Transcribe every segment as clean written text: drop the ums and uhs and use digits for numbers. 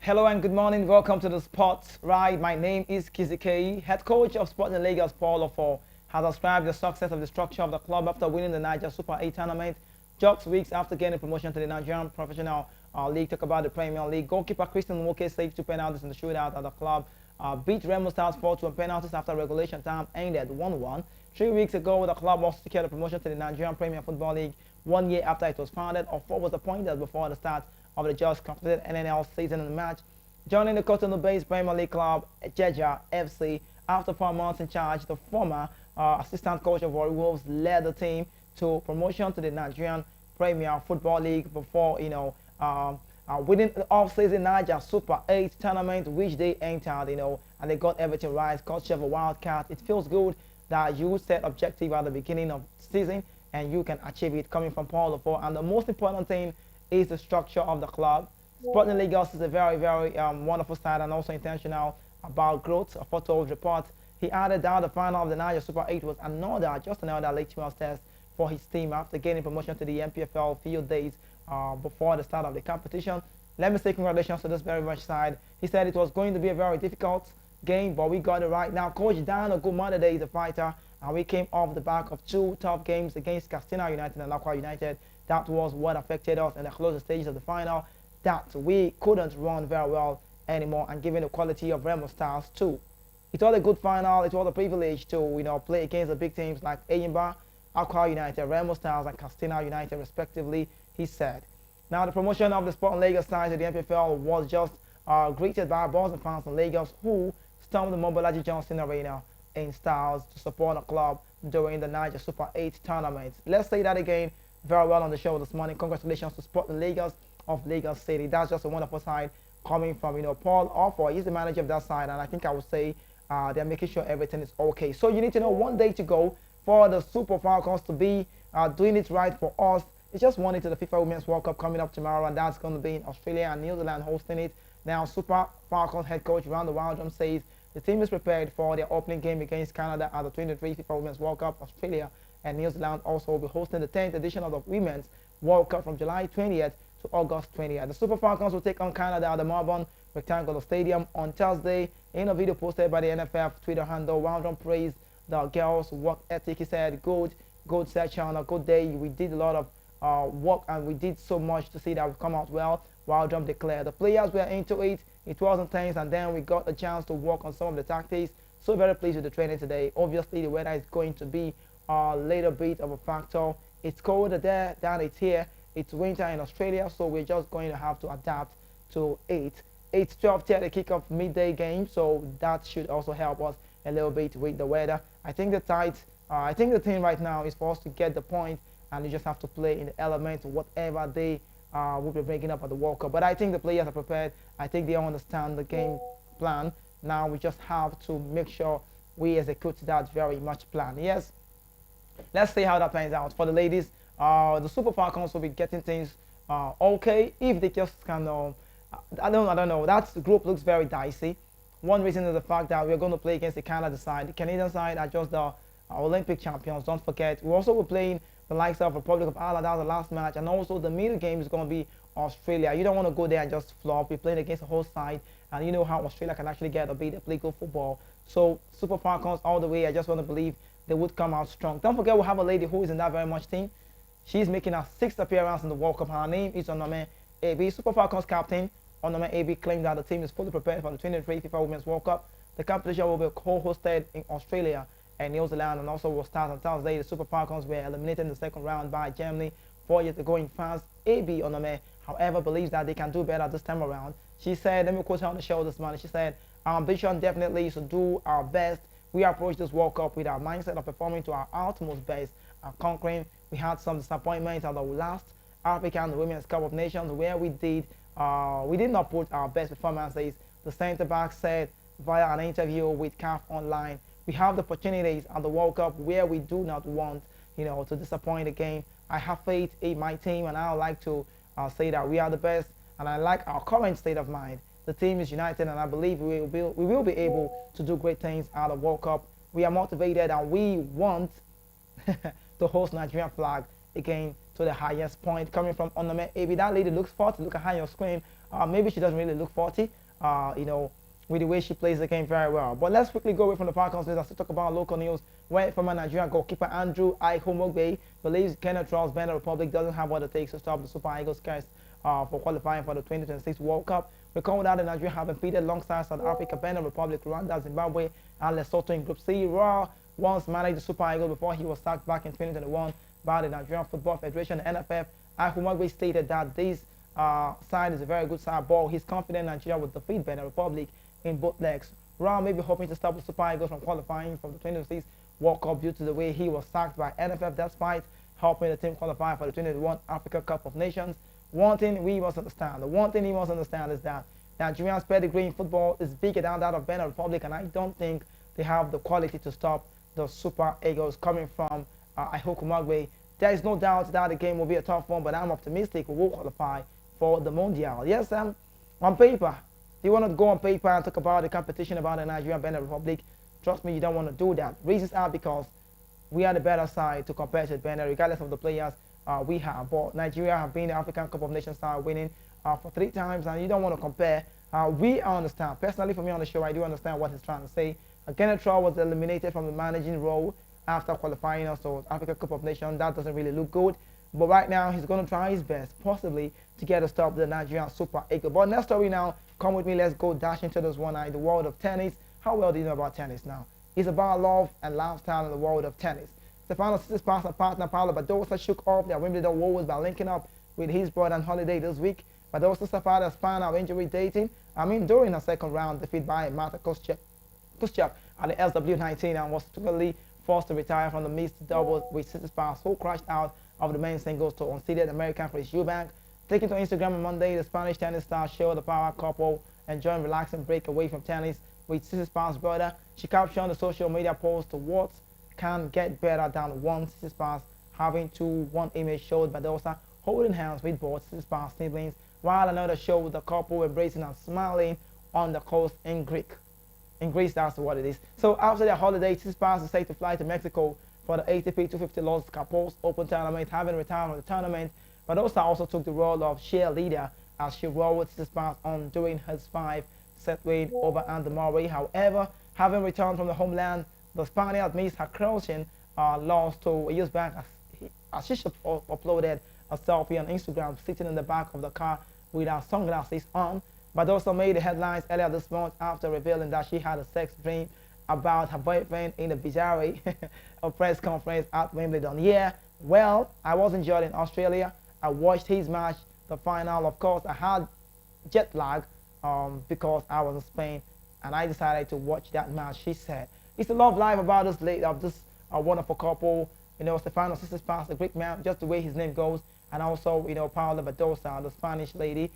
Hello and good morning. Welcome to the Sports Ride. My name is Kizike. Head coach of Sporting Lagos, Paul Ofo, has described the success of the structure of the club after winning the Niger Super 8 tournament just weeks after gaining promotion to the Nigerian Professional League. Talk about the Premier League. Goalkeeper Christian Nwoke saved two penalties in the shootout at the club. Beat Remo Stars 4-2 on penalties after regulation time ended 1-1. 3 weeks ago, the club also secured a promotion to the Nigerian Premier Football League 1 year after it was founded. Ofo was appointed before the start of the just completed NNL season in the match, joining the Cotonou-based Premier League club Jeja FC. After 4 months in charge, the former assistant coach of Warri Wolves led the team to promotion to the Nigerian Premier Football League before, winning the off-season Niger Super 8 tournament, which they entered, and they got everything right. Coach of a Wildcat. It feels good that you set objective at the beginning of the season and you can achieve it, coming from Paul Ofo. And the most important thing is the structure of the club. Sporting Lagos is a very, very wonderful side and also intentional about growth. A photo of report. He added that the final of the Niger Super 8 was just another litmus test for his team after gaining promotion to the MPFL few days before the start of the competition. Let me say congratulations to this very much side. He said it was going to be a very difficult game, but we got it right. Now, Coach Dan Ogumade is a fighter, and we came off the back of 2 tough games against Katsina United and Akwa United. That was what affected us in the closer stages of the final, that we couldn't run very well anymore, and given the quality of Remo Stars too. It was a good final. It was a privilege to play against the big teams like Eyimba, Akwa United, Remo Stars, and Katsina United respectively, he said. Now, the promotion of the Sporting Lagos side to the MPFL was just greeted by Boston fans in Lagos who stormed the Mobolaji Johnson Arena in styles to support the club during the Niger Super 8 tournament. Let's say that again very well on the show this morning. Congratulations to Sporting Lagos of Lagos City. That's just a wonderful side coming from Paul Ofo. He's the manager of that side, and I think I would say they're making sure everything is okay. So you need to know 1 day to go for the Super Falcons to be doing it right for us. It's just 1 into the FIFA Women's World Cup coming up tomorrow, and that's going to be in Australia and New Zealand hosting it. Now, Super Falcons head coach Rando Waldrum says the team is prepared for their opening game against Canada at the 2023 FIFA Women's World Cup. Australia and New Zealand also will be hosting the 10th edition of the Women's World Cup from July 20th to August 20th. The Super Falcons will take on Canada at the Melbourne Rectangular Stadium on Thursday. In a video posted by the NFF Twitter handle, Waldrum praised the girls' work ethic. He said, good session, a good day. We did a lot of work and we did so much to see that we come out well. Waldrum declared the players were into it. It was intense, and then we got a chance to work on some of the tactics. So very pleased with the training today. Obviously, the weather is going to be a little bit of a factor. It's colder there than it's here. It's winter in Australia, so we're just going to have to adapt to it. It's 12:30 the kick-off midday game, so that should also help us a little bit with the weather. I think the thing right now is for us to get the point, and you just have to play in the element, whatever they will be bringing up at the World Cup. But I think the players are prepared. I think they understand the game plan. Now we just have to make sure we execute that very much plan. Yes, let's see how that pans out. For the ladies, the Super Falcons will be getting things okay if they just can. I don't know. That group looks very dicey. One reason is the fact that we're going to play against the Canada side. The Canadian side are just the Olympic champions. Don't forget, we also will playing the likes of Republic of Ireland. That was the last match, and also the middle game is going to be Australia. You don't want to go there and just flop. We're playing against the whole side, and you know how Australia can actually get a beat. They play good football. So Super Falcons all the way. I just want to believe they would come out strong. Don't forget, we have a lady who is in that very much team. She's making her 6th appearance in the World Cup. Her name is Onome AB. Super Falcons captain Onome AB claimed that the team is fully prepared for the 2023 FIFA Women's World Cup. The competition will be co-hosted in Australia and New Zealand, and also will start on Thursday. The Super Falcons were eliminated in the second round by Germany 4 years ago in France. AB Onome, however, believes that they can do better this time around. She said, let me quote her on the show this morning. She said, our ambition definitely is to do our best. We approach this World Cup with our mindset of performing to our utmost best and conquering. We had some disappointments at the last African Women's Cup of Nations where we did not put our best performances. The centre back said via an interview with CAF Online, we have the opportunities at the World Cup where we do not want to disappoint again. I have faith in my team, and I would like to say that we are the best, and I like our current state of mind. The team is united, and I believe we will be able to do great things at the World Cup. We are motivated, and we want to host Nigerian flag again to the highest point coming from Onome Abi. That lady looks 40. Look at her on your screen. Maybe she doesn't really look 40. With the way she plays the game very well. But let's quickly go away from the podcast news and still talk about local news, where former Nigerian goalkeeper Andrew Ihomogbe believes Kenneth Charles Benin Republic doesn't have what it takes to stop the Super Eagles' quest for qualifying for the 2026 World Cup. Recall that the Nigeria have been defeated alongside South Africa, Benin Republic, Rwanda, Zimbabwe, and Lesotho in Group C. Raw once managed the Super Eagles before he was sacked back in 2021 by the Nigerian Football Federation, the NFF. Ihomogbe stated that this side is a very good side, but he's confident Nigeria will defeat Benin Republic in both legs. Raw may be hoping to stop the Super Eagles from qualifying for the 2026 World Cup due to the way he was sacked by NFF despite helping the team qualify for the 2021 Africa Cup of Nations. One thing we must understand, is that Nigeria's pedigree in football is bigger than that of Benin Republic, and I don't think they have the quality to stop the Super Eagles coming from Ihomogbe. There is no doubt that the game will be a tough one, but I'm optimistic we will qualify for the Mondial. Yes, on paper, you want to go on paper and talk about the competition about the Nigerian Benin Republic. Trust me, you don't want to do that. Reasons are because we are the better side to compare to Benin, regardless of the players we have. But Nigeria have been the African Cup of Nations side, winning for 3 times, and you don't want to compare. We understand. Personally, for me on the show, I do understand what he's trying to say. Kenneth Traore was eliminated from the managing role after qualifying us to Africa Cup of Nations. That doesn't really look good. But right now, he's going to try his best, possibly, to get a stop the Nigerian Super Eagles. But next story now, come with me, let's go dash into this one eye, the world of tennis. How well do you know about tennis now? It's about love and lifestyle in the world of tennis. Stefano Tsitsipas and partner Paulo Badosa shook off their Wimbledon woes by linking up with his brother on holiday this week. Badosa suffered a spinal injury during her second round defeat by Marta Kostyuk at the SW19 and was subsequently forced to retire from the mixed doubles with Tsitsipas, who crashed out of the men's singles to unseeded American Chris Eubank. Taking to Instagram on Monday, the Spanish tennis star showed the power couple enjoying relaxing break away from tennis with Tsitsipas' brother. She captioned the social media post, "What can get better than one?" Tsitsipas having one image showed Badosa holding hands with both Tsitsipas' siblings, while another showed the couple embracing and smiling on the coast in Greece, that's what it is. So after their holiday, Tsitsipas is set to fly to Mexico for the ATP 250 Los Cabos Open Tournament, having retired from the tournament. Badosa also took the role of cheerleader as she rode Tsitsipas on during his 5-set win over Andy Murray. However, having returned from the homeland, the Spaniard missed her crushing loss to Eubank as she uploaded a selfie on Instagram sitting in the back of the car with her sunglasses on. Badosa made the headlines earlier this month after revealing that she had a sex dream about her boyfriend in a bizarre a press conference at Wimbledon. Yeah, well, I was enjoyed in Australia. I watched his match, the final. Of course, I had jet lag because I was in Spain, and I decided to watch that match, she said. It's a love life about this wonderful couple. Stefano Tsitsipas, the Greek man, just the way his name goes, and also, Paula Badosa, the Spanish lady.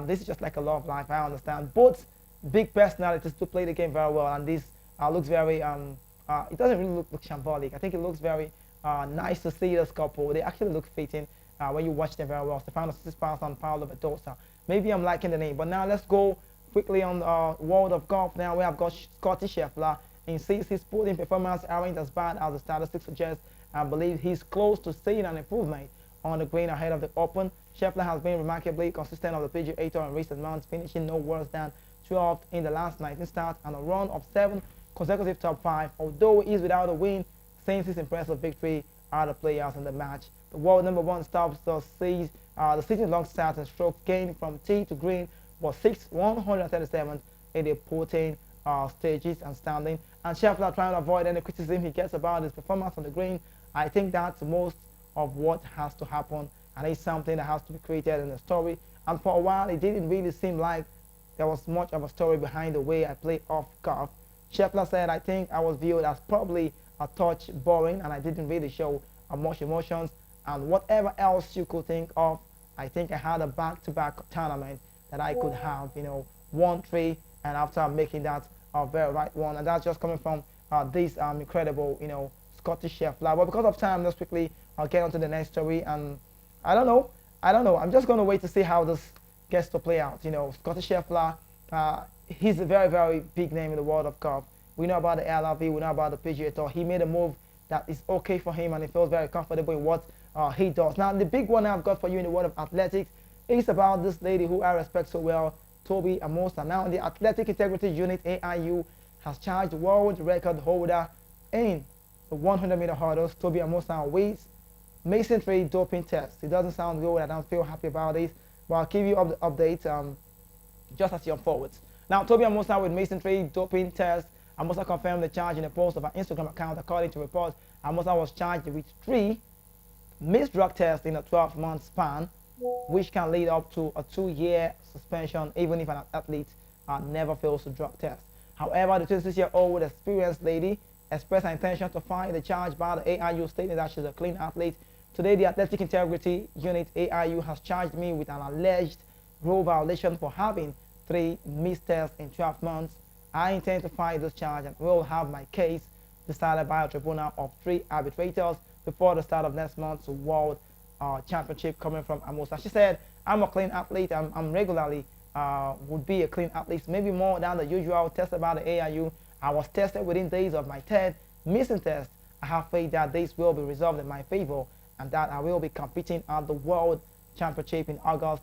This is just like a love life, I understand. Both big personalities to play the game very well, and this looks very, it doesn't really look shambolic. I think it looks very nice to see this couple. They actually look fitting when you watch them very well. Stefano Tsitsipas and Paolo Badosa. Maybe I'm liking the name, but now let's go quickly on the world of golf. Now we have got Scotty Scheffler. Insists his sporting performance aren't as bad as the statistics suggest, and believes he's close to seeing an improvement on the green ahead of the Open. Scheffler has been remarkably consistent on the PGA Tour in recent months, finishing no worse than 12th in the last 19 starts and a run of 7 consecutive top 5, although he is without a win since his impressive victory are the players in the match. The world number 1 stops the season-long stats and strokes gained from tee to green was 137 in the 14 stages and standing. And Scheffler trying to avoid any criticism he gets about his performance on the green. I think that's most of what has to happen, and it's something that has to be created in the story. And for a while, it didn't really seem like there was much of a story behind the way I play off golf. Scheffler said, I think I was viewed as probably a touch boring, and I didn't really show much emotions. And whatever else you could think of, I think I had a back-to-back tournament that I could have, won 3, and after making that a very right one. And that's just coming from this incredible, Scottish Scheffler. But because of time, let's quickly get on to the next story. And I don't know. I'm just going to wait to see how this gets to play out. Scottish Scheffler, he's a very, very big name in the world of golf. We know about the LRV, we know about the PGA Tour. He made a move that is okay for him, and he feels very comfortable in what he does. Now, the big one I've got for you in the world of athletics is about this lady who I respect so well, Tobi Amusan. Now, the Athletic Integrity Unit (AIU) has charged world record holder in the 100-meter hurdles, Tobi Amusan, with masonry doping test. It doesn't sound good. I don't feel happy about it, but I'll give you the update just as you unfold. Now, Tobi Amusan with masonry doping test. Amusan confirmed the charge in a post of her Instagram account. According to reports, Amusan was charged with 3 missed drug tests in a 12-month span, which can lead up to a 2-year suspension even if an athlete never fails to drug test. However, the 26-year-old experienced lady expressed her intention to file the charge by the AIU, stating that she's a clean athlete. Today, the Athletic Integrity Unit (AIU) has charged me with an alleged rule violation for having 3 missed tests in 12 months. I intend to file this charge and will have my case decided by a tribunal of 3 arbitrators before the start of next month's World Championship coming from Amusan. She said, I'm a clean athlete. I'm regularly would be a clean athlete, maybe more than the usual. Tested by the AIU. I was tested within days of my 10th missing test. I have faith that this will be resolved in my favor and that I will be competing at the World Championship in August.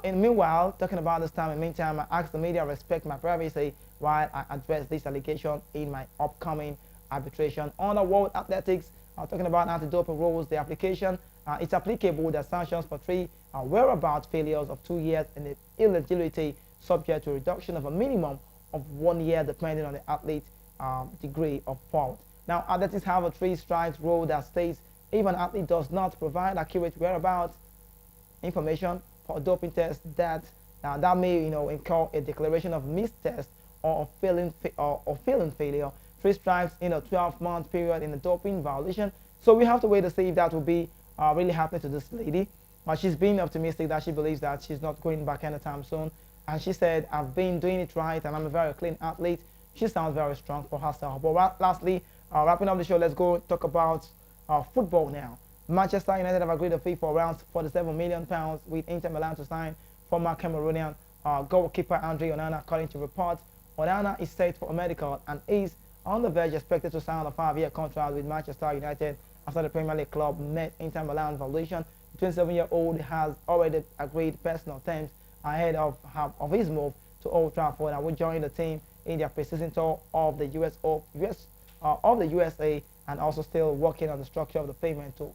Meanwhile, talking about this time, in the meantime, I asked the media to respect my privacy while I address this allegation in my upcoming arbitration. On the World Athletics, talking about anti-doping rules, the application, it's applicable that sanctions for 3 whereabouts failures of 2 years and eligibility subject to reduction of a minimum of 1 year depending on the athlete's degree of fault. Now, athletics have a 3 strikes rule that states if an athlete does not provide accurate whereabouts information for a doping test, that may incur a declaration of missed test or failing failure. 3 strikes in a 12-month period in a doping violation. So we have to wait to see if that will be really happening to this lady. She's being optimistic that she believes that she's not going back anytime soon. And she said, I've been doing it right and I'm a very clean athlete. She sounds very strong for herself. But lastly, wrapping up the show, let's go talk about football now. Manchester United have agreed a fee for around £47 million with Inter Milan to sign former Cameroonian goalkeeper Andre Onana. According to reports, Onana is set for a medical and is on the verge, expected to sign a 5-year contract with Manchester United after the Premier League club met Inter Milan valuation. The 27-year-old has already agreed personal terms ahead of his move to Old Trafford and will join the team in their pre-season tour of the USA, and also still working on the structure of the payment to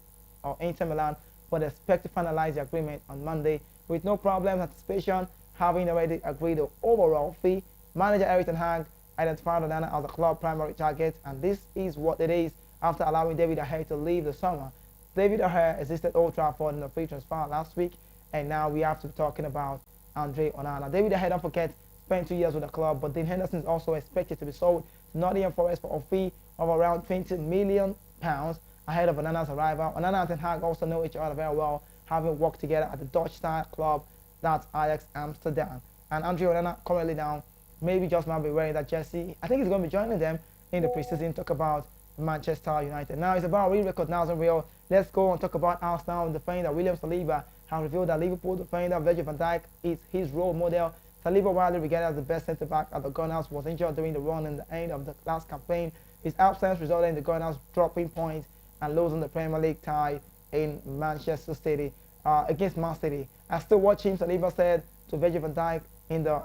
Inter Milan, but they expect to finalize the agreement on Monday with no problem anticipation, having already agreed the overall fee. Manager Erik ten Hag identified Onana as the club primary target, and this is what it is after allowing David De Gea to leave the summer. David De Gea existed Old Trafford in a free transfer last week, and now we have to be talking about Andre Onana. David De Gea, don't forget, spent 2 years with the club, but Dean Henderson is also expected to be sold to Nottingham Forest for a fee of around £20 million ahead of Onana's arrival. Onana and Ten Hag also know each other very well, having worked together at the Dutch-style club, that's Ajax Amsterdam. And Andre Onana currently now maybe just might be wearing that jersey. I think he's going to be joining them in the preseason. Talk about Manchester United. Now it's about real record, now real. Let's go and talk about Arsenal defender William Saliba has revealed that Liverpool defender Virgil van Dijk is his role model. Saliba, widely regarded as the best centre-back at the Gunners, was injured during the run in the end of the last campaign. His absence resulted in the Gunners dropping points and losing the Premier League tie in Manchester City against Man City. I still watch him, Saliba said to Virgil van Dijk.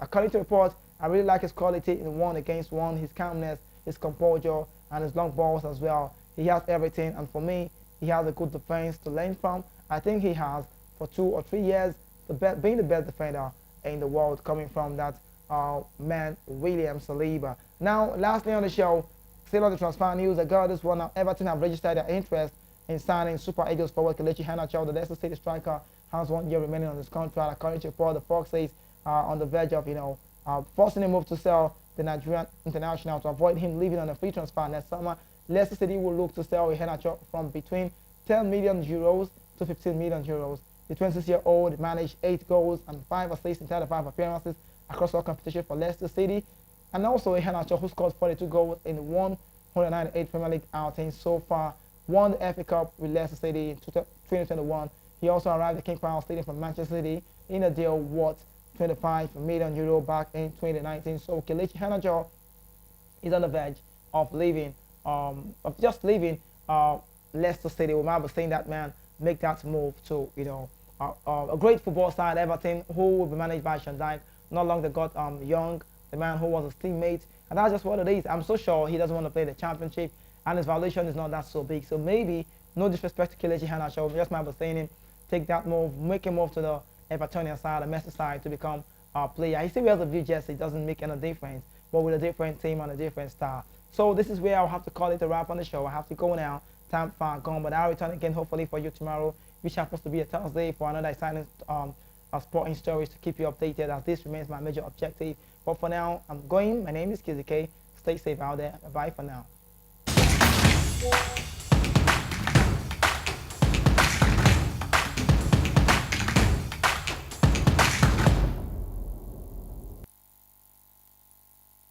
According to reports, I really like his quality in 1-against-1, his calmness, his composure, and his long balls as well. He has everything, and for me, he has a good defense to learn from. I think he has, for 2 or 3 years, being the best defender in the world, coming from that man, William Saliba. Now, lastly on the show, still on the transfer news, I got this one. Now, Everton have registered their interest in signing Super Eagles forward Kelechi Iheanacho. The Leicester City striker has 1 year remaining on his contract. According to report, the Foxes are on the verge of, forcing a move to sell the Nigerian international to avoid him leaving on a free transfer next summer. Leicester City will look to sell Iheanacho from between €10 million to €15 million. The 26-year-old managed 8 goals and 5 assists in 35 appearances across all competition for Leicester City, and also Iheanacho, who scored 42 goals in 198 Premier League outings so far, won the FA Cup with Leicester City in 2021. He also arrived at King Power Stadium from Manchester City in a deal worth €25 million back in 2019. So Kelechi Iheanacho is on the verge of leaving, Leicester City. We might be seeing that man make that move to, a great football side, Everton, who will be managed by Sean Dyche. Not long they got Young, the man who was his teammate, and that's just what it is. I'm so sure he doesn't want to play the championship, and his valuation is not that so big. So maybe, no disrespect to Kelechi Iheanacho, just might be saying him, take that move, make a move to the Evertonian side, the Messi side, to become a player. He still wears a blue jersey, it doesn't make any difference, but with a different team and a different style. So this is where I'll have to call it a wrap on the show. I have to go now. Time far gone, but I'll return again hopefully for you tomorrow, which happens to be a Thursday, for another exciting sporting stories to keep you updated, as this remains my major objective. But for now, I'm going. My name is Kizzy K. Stay safe out there. Bye for now.